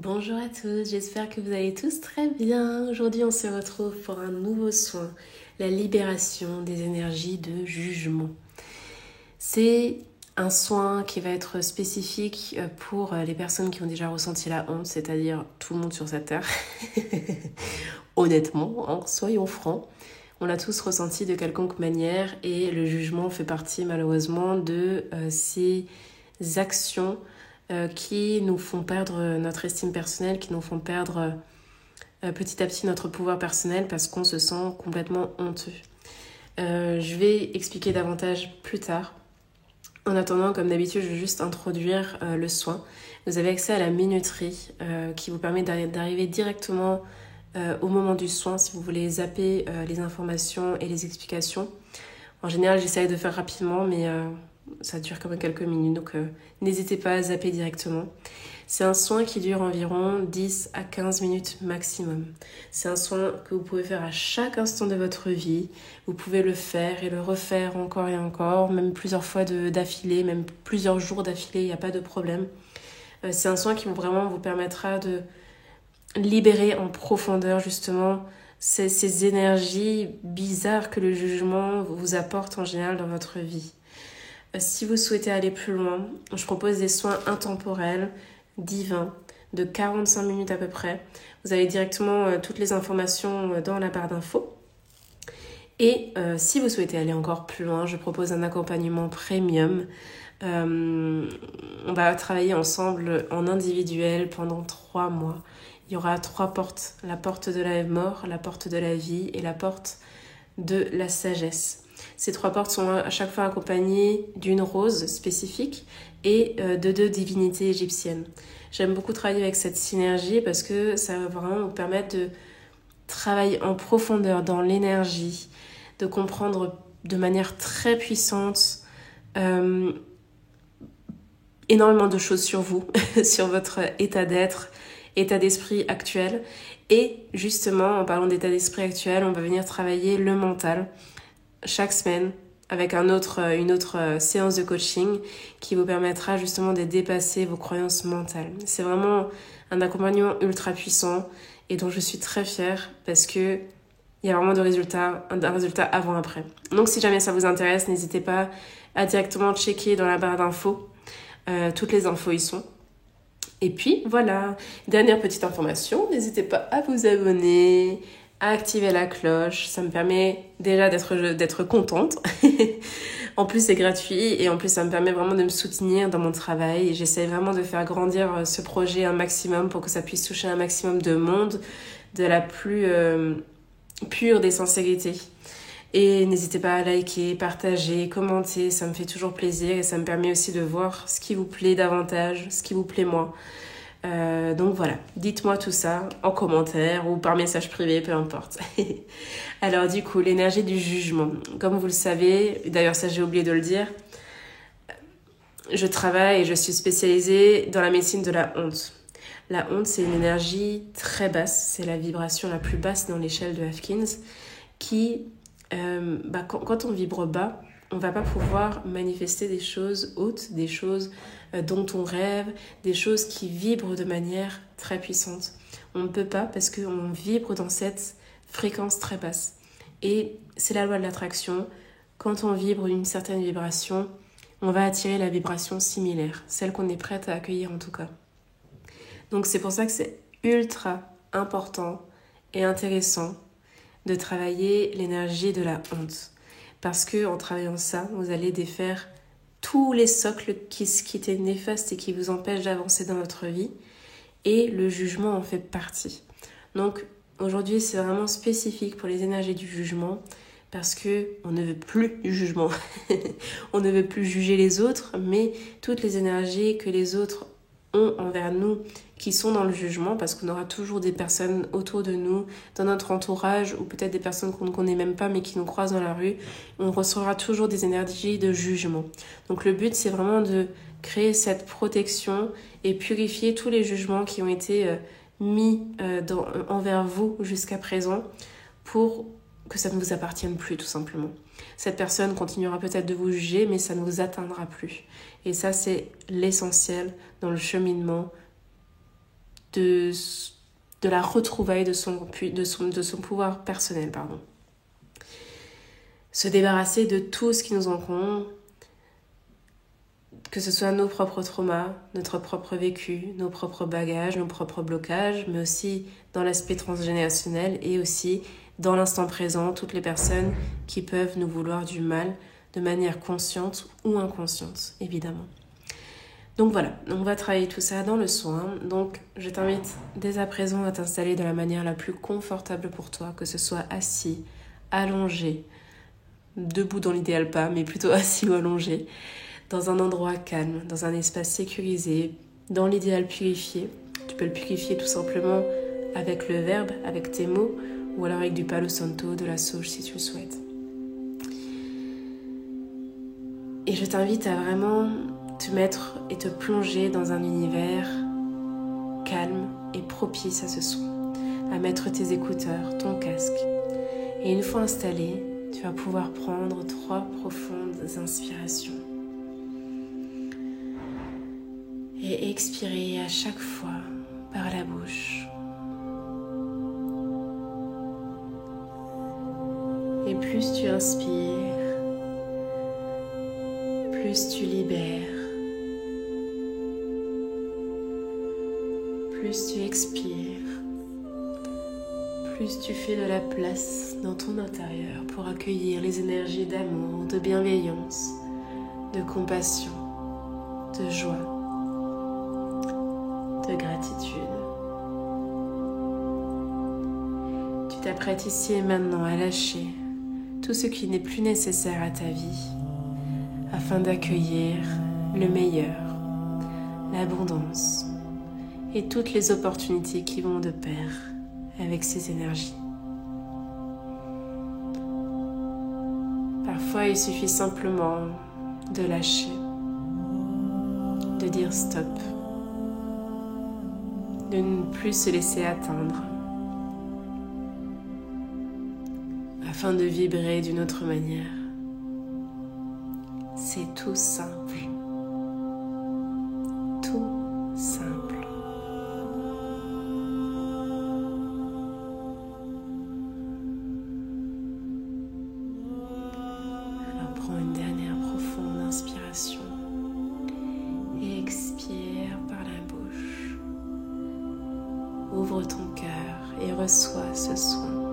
Bonjour à tous, j'espère que vous allez tous très bien. Aujourd'hui, on se retrouve pour un nouveau soin, la libération des énergies de jugement. C'est un soin qui va être spécifique pour les personnes qui ont déjà ressenti la honte, c'est-à-dire tout le monde sur cette terre. Honnêtement, soyons francs, on l'a tous ressenti de quelconque manière et le jugement fait partie malheureusement de ces actions qui nous font perdre notre estime personnelle, qui nous font perdre petit à petit notre pouvoir personnel parce qu'on se sent complètement honteux. Je vais expliquer davantage plus tard. En attendant, comme d'habitude, je vais juste introduire le soin. Vous avez accès à la minuterie qui vous permet d'arriver directement au moment du soin si vous voulez zapper les informations et les explications. En général, j'essaye de faire rapidement, mais ça dure quand même quelques minutes, donc n'hésitez pas à zapper directement. C'est un soin qui dure environ 10 à 15 minutes maximum. C'est un soin que vous pouvez faire à chaque instant de votre vie. Vous pouvez le faire et le refaire encore et encore, même plusieurs fois d'affilée, même plusieurs jours d'affilée, il n'y a pas de problème. C'est un soin qui vraiment vous permettra de libérer en profondeur justement ces énergies bizarres que le jugement vous apporte en général dans votre vie. Si vous souhaitez aller plus loin, je propose des soins intemporels, divins, de 45 minutes à peu près. Vous avez directement toutes les informations dans la barre d'infos. Et si vous souhaitez aller encore plus loin, je propose un accompagnement premium. On va travailler ensemble en individuel pendant 3 mois. Il y aura 3 portes. La porte de la mort, la porte de la vie et la porte de la sagesse. Ces 3 portes sont à chaque fois accompagnées d'une rose spécifique et de 2 divinités égyptiennes. J'aime beaucoup travailler avec cette synergie parce que ça va vraiment vous permettre de travailler en profondeur dans l'énergie, de comprendre de manière très puissante énormément de choses sur vous, sur votre état d'être, état d'esprit actuel. Et justement, en parlant d'état d'esprit actuel, on va venir travailler le mental chaque semaine avec une autre séance de coaching qui vous permettra justement de dépasser vos croyances mentales. C'est vraiment un accompagnement ultra puissant et dont je suis très fière parce que il y a vraiment un résultat avant-après. Donc si jamais ça vous intéresse, n'hésitez pas à directement checker dans la barre d'infos. Toutes les infos y sont. Et puis voilà, dernière petite information, n'hésitez pas à vous abonner, à activer la cloche, ça me permet déjà d'être contente. En plus c'est gratuit et en plus ça me permet vraiment de me soutenir dans mon travail. J'essaie vraiment de faire grandir ce projet un maximum pour que ça puisse toucher un maximum de monde de la plus pure des sincérités. Et n'hésitez pas à liker, partager, commenter, ça me fait toujours plaisir et ça me permet aussi de voir ce qui vous plaît davantage, ce qui vous plaît moins. Donc voilà, dites-moi tout ça en commentaire ou par message privé, peu importe. Alors du coup, l'énergie du jugement. Comme vous le savez, d'ailleurs ça j'ai oublié de le dire, je travaille et je suis spécialisée dans la médecine de la honte. La honte, c'est une énergie très basse, c'est la vibration la plus basse dans l'échelle de Hawkins qui... quand on vibre bas, on va pas pouvoir manifester des choses hautes, des choses dont on rêve, des choses qui vibrent de manière très puissante. On ne peut pas parce qu'on vibre dans cette fréquence très basse. Et c'est la loi de l'attraction. Quand on vibre une certaine vibration, on va attirer la vibration similaire, celle qu'on est prête à accueillir en tout cas. Donc c'est pour ça que c'est ultra important et intéressant de travailler l'énergie de la honte. Parce que en travaillant ça, vous allez défaire tous les socles qui étaient néfastes et qui vous empêchent d'avancer dans votre vie. Et le jugement en fait partie. Donc aujourd'hui, c'est vraiment spécifique pour les énergies du jugement parce que on ne veut plus du jugement. On ne veut plus juger les autres, mais toutes les énergies que les autres ont envers nous qui sont dans le jugement, parce qu'on aura toujours des personnes autour de nous, dans notre entourage, ou peut-être des personnes qu'on ne connaît même pas mais qui nous croisent dans la rue, on recevra toujours des énergies de jugement. Donc le but, c'est vraiment de créer cette protection et purifier tous les jugements qui ont été mis envers vous jusqu'à présent pour que ça ne vous appartienne plus tout simplement. Cette personne continuera peut-être de vous juger, mais ça ne vous atteindra plus. Et ça, c'est l'essentiel dans le cheminement de la retrouvaille de son pouvoir personnel. Se débarrasser de tout ce qui nous encombre, que ce soit nos propres traumas, notre propre vécu, nos propres bagages, nos propres blocages, mais aussi dans l'aspect transgénérationnel et aussi dans l'instant présent, toutes les personnes qui peuvent nous vouloir du mal de manière consciente ou inconsciente, évidemment. Donc voilà, on va travailler tout ça dans le soin. Donc je t'invite dès à présent à t'installer de la manière la plus confortable pour toi, que ce soit assis, allongé, debout dans l'idéal pas, mais plutôt assis ou allongé, dans un endroit calme, dans un espace sécurisé, dans l'idéal purifié. Tu peux le purifier tout simplement avec le verbe, avec tes mots, ou alors avec du palo santo, de la sauge si tu le souhaites. Et je t'invite à vraiment te mettre et te plonger dans un univers calme et propice à ce son, à mettre tes écouteurs, ton casque. Et une fois installé, tu vas pouvoir prendre 3 profondes inspirations. Et expirer à chaque fois par la bouche. Et plus tu inspires, plus tu libères, plus tu expires, plus tu fais de la place dans ton intérieur pour accueillir les énergies d'amour, de bienveillance, de compassion, de joie, de gratitude. Tu t'apprêtes ici et maintenant à lâcher tout ce qui n'est plus nécessaire à ta vie afin d'accueillir le meilleur, l'abondance et toutes les opportunités qui vont de pair avec ces énergies. Parfois, il suffit simplement de lâcher, de dire stop, de ne plus se laisser atteindre, afin de vibrer d'une autre manière. C'est tout simple. Tout simple. Alors prends une dernière profonde inspiration et expire par la bouche. Ouvre ton cœur et reçois ce soin.